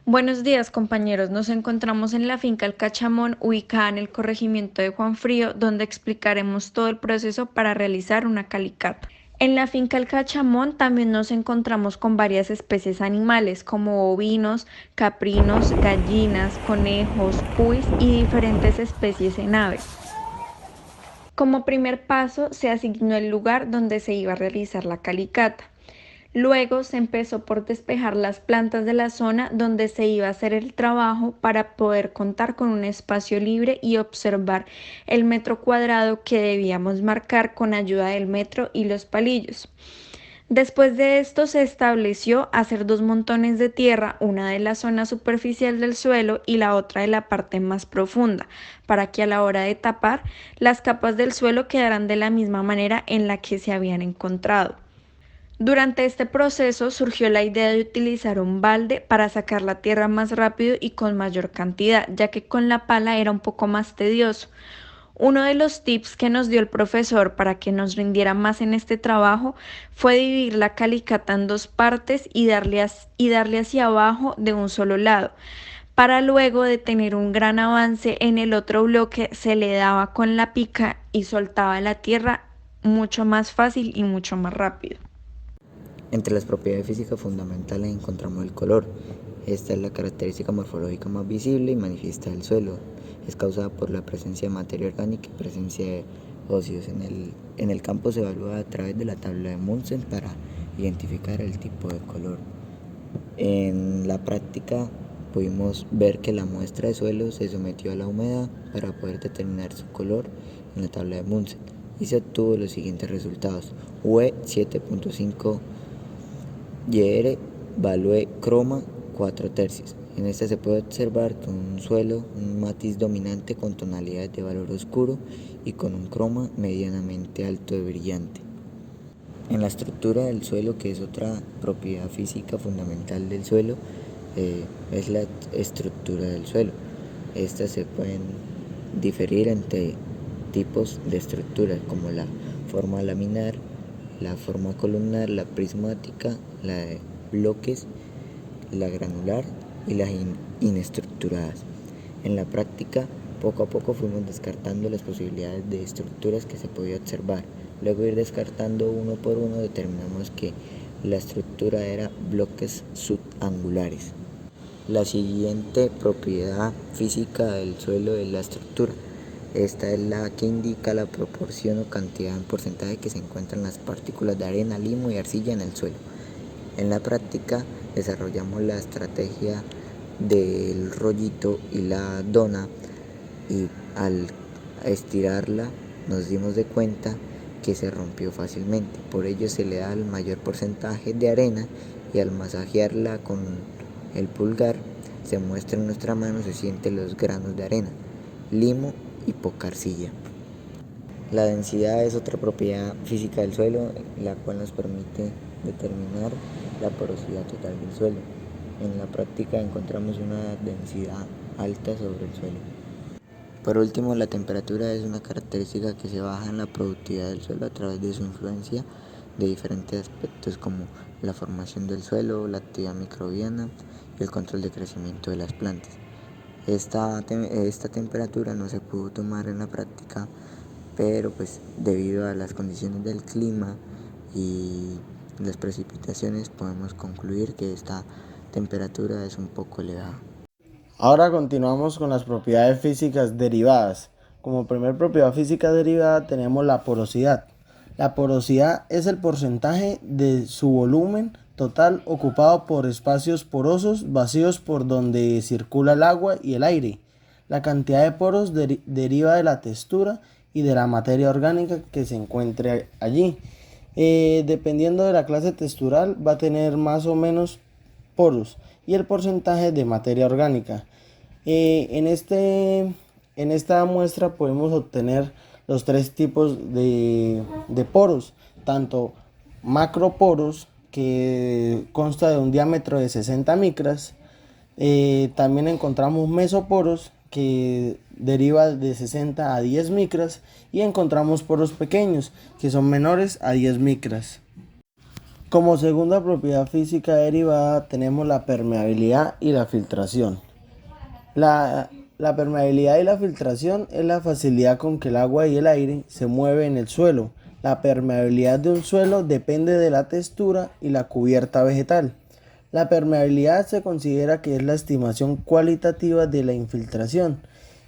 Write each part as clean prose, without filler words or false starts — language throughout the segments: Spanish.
Buenos días, compañeros. Nos encontramos en la finca El Cachamón, ubicada en el corregimiento de Juan Frío, donde explicaremos todo el proceso para realizar una calicata. En la finca El Cachamón también nos encontramos con varias especies animales, como ovinos, caprinos, gallinas, conejos, cuis y diferentes especies en aves. Como primer paso, se asignó el lugar donde se iba a realizar la calicata. Luego se empezó por despejar las plantas de la zona donde se iba a hacer el trabajo para poder contar con un espacio libre y observar el metro cuadrado que debíamos marcar con ayuda del metro y los palillos. Después de esto se estableció hacer dos montones de tierra, una de la zona superficial del suelo y la otra de la parte más profunda, para que a la hora de tapar las capas del suelo quedaran de la misma manera en la que se habían encontrado. Durante este proceso surgió la idea de utilizar un balde para sacar la tierra más rápido y con mayor cantidad, ya que con la pala era un poco más tedioso. Uno de los tips que nos dio el profesor para que nos rindiera más en este trabajo fue dividir la calicata en dos partes y darle hacia abajo de un solo lado. Para luego de tener un gran avance en el otro bloque, se le daba con la pica y soltaba la tierra mucho más fácil y mucho más rápido. Entre las propiedades físicas fundamentales encontramos el color. Esta es la característica morfológica más visible y manifiesta del suelo. Es causada por la presencia de materia orgánica y presencia de óseos. En el campo se evalúa a través de la tabla de Munsen para identificar el tipo de color. En la práctica pudimos ver que la muestra de suelo se sometió a la humedad para poder determinar su color en la tabla de Munsen y se obtuvo los siguientes resultados: UE 7.5, YR value croma 4 tercios. En esta se puede observar con un suelo, un matiz dominante con tonalidades de valor oscuro y con un croma medianamente alto de brillante. En la estructura del suelo, que es otra propiedad física fundamental del suelo, es la estructura del suelo. Estas se pueden diferir entre tipos de estructuras como la forma laminar, la forma columnar, la prismática, la de bloques, la granular y las inestructuradas. En la práctica, poco a poco fuimos descartando las posibilidades de estructuras que se podía observar. Luego de ir descartando uno por uno, determinamos que la estructura era bloques subangulares. La siguiente propiedad física del suelo es la estructura. Esta es la que indica la proporción o cantidad en porcentaje que se encuentran las partículas de arena, limo y arcilla en el suelo. En la práctica desarrollamos la estrategia del rollito y la dona, y al estirarla nos dimos de cuenta que se rompió fácilmente. Por ello se le da el mayor porcentaje de arena y al masajearla con el pulgar se muestra en nuestra mano, se sienten los granos de arena, limo y poca arcilla. La densidad es otra propiedad física del suelo, la cual nos permite determinar la porosidad total del suelo. En la práctica encontramos una densidad alta sobre el suelo. Por último, la temperatura es una característica que se baja en la productividad del suelo a través de su influencia de diferentes aspectos como la formación del suelo, la actividad microbiana y el control de crecimiento de las plantas. Esta temperatura no se pudo tomar en la práctica, pero pues debido a las condiciones del clima y las precipitaciones podemos concluir que esta temperatura es un poco elevada. Ahora continuamos con las propiedades físicas derivadas. Como primer propiedad física derivada tenemos la porosidad. La porosidad es el porcentaje de su volumen total ocupado por espacios porosos vacíos por donde circula el agua y el aire. La cantidad de poros deriva de la textura y de la materia orgánica que se encuentre allí. Dependiendo de la clase textural va a tener más o menos poros y el porcentaje de materia orgánica. En esta muestra podemos obtener los tres tipos de poros, tanto macroporos, que consta de un diámetro de 60 micras. También encontramos mesoporos, que deriva de 60 a 10 micras, y encontramos poros pequeños, que son menores a 10 micras. Como segunda propiedad física derivada tenemos la permeabilidad y la filtración. La permeabilidad y la filtración es la facilidad con que el agua y el aire se mueven en el suelo. La permeabilidad de un suelo depende de la textura y la cubierta vegetal. La permeabilidad se considera que es la estimación cualitativa de la infiltración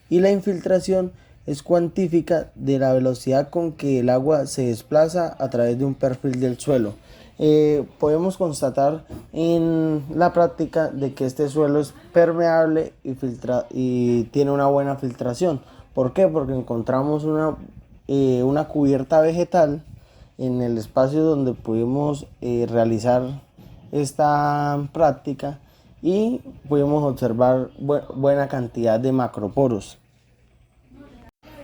y la infiltración es cuantífica de la velocidad con que el agua se desplaza a través de un perfil del suelo. Podemos constatar en la práctica de que este suelo es permeable y tiene una buena filtración. ¿Por qué? Porque encontramos una cubierta vegetal en el espacio donde pudimos realizar esta práctica y pudimos observar buena cantidad de macroporos.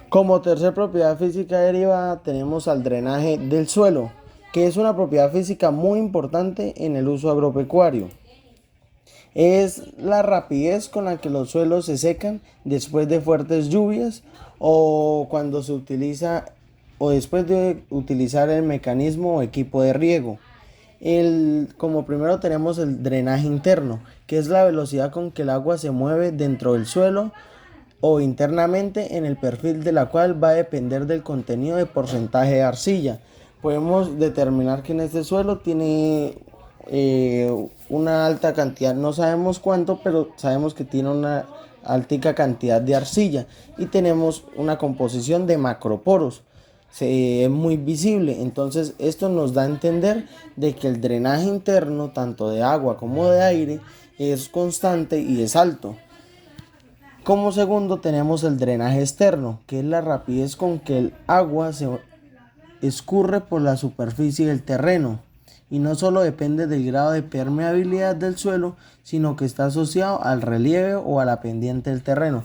Como tercer propiedad física derivada tenemos al drenaje del suelo, que es una propiedad física muy importante en el uso agropecuario. Es la rapidez con la que los suelos se secan después de fuertes lluvias o cuando se utiliza o después de utilizar el mecanismo o equipo de riego. Como primero tenemos el drenaje interno, que es la velocidad con que el agua se mueve dentro del suelo o internamente en el perfil de la cual va a depender del contenido de porcentaje de arcilla. Podemos determinar que en este suelo tiene una alta cantidad, no sabemos cuánto, pero sabemos que tiene una altica cantidad de arcilla y tenemos una composición de macroporos. Es muy visible, entonces esto nos da a entender de que el drenaje interno tanto de agua como de aire es constante y es alto. Como segundo tenemos el drenaje externo, que es la rapidez con que el agua se escurre por la superficie del terreno y no solo depende del grado de permeabilidad del suelo, sino que está asociado al relieve o a la pendiente del terreno.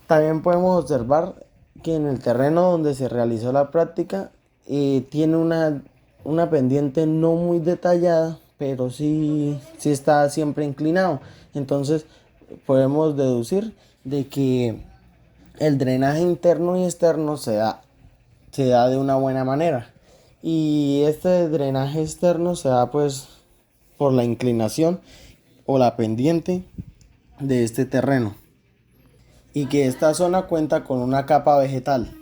También podemos observar que en el terreno donde se realizó la práctica tiene una pendiente no muy detallada, pero sí está siempre inclinado. Entonces podemos deducir de que el drenaje interno y externo se da de una buena manera. Y este drenaje externo se da pues por la inclinación o la pendiente de este terreno. Y que esta zona cuenta con una capa vegetal.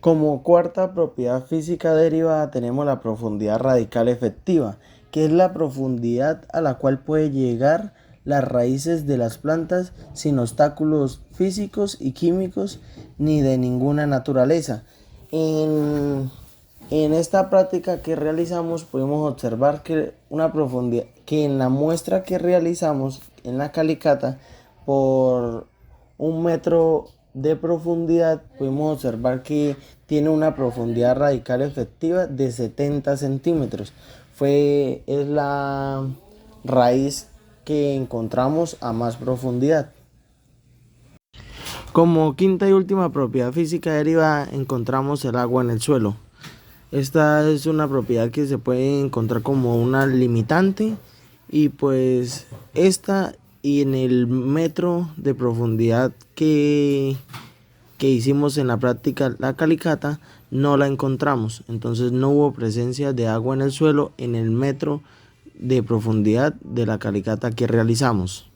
Como cuarta propiedad física derivada tenemos la profundidad radical efectiva, que es la profundidad a la cual puede llegar las raíces de las plantas sin obstáculos físicos y químicos ni de ninguna naturaleza. En esta práctica que realizamos podemos observar que una profundidad que en la muestra que realizamos en la calicata por 1 metro de profundidad podemos observar que tiene una profundidad radical efectiva de 70 centímetros. Es la raíz que encontramos a más profundidad. Como quinta y última propiedad física derivada encontramos el agua en el suelo. Esta es una propiedad que se puede encontrar como una limitante y pues esta y en el metro de profundidad que hicimos en la práctica la calicata no la encontramos, entonces no hubo presencia de agua en el suelo en el metro de profundidad de la calicata que realizamos.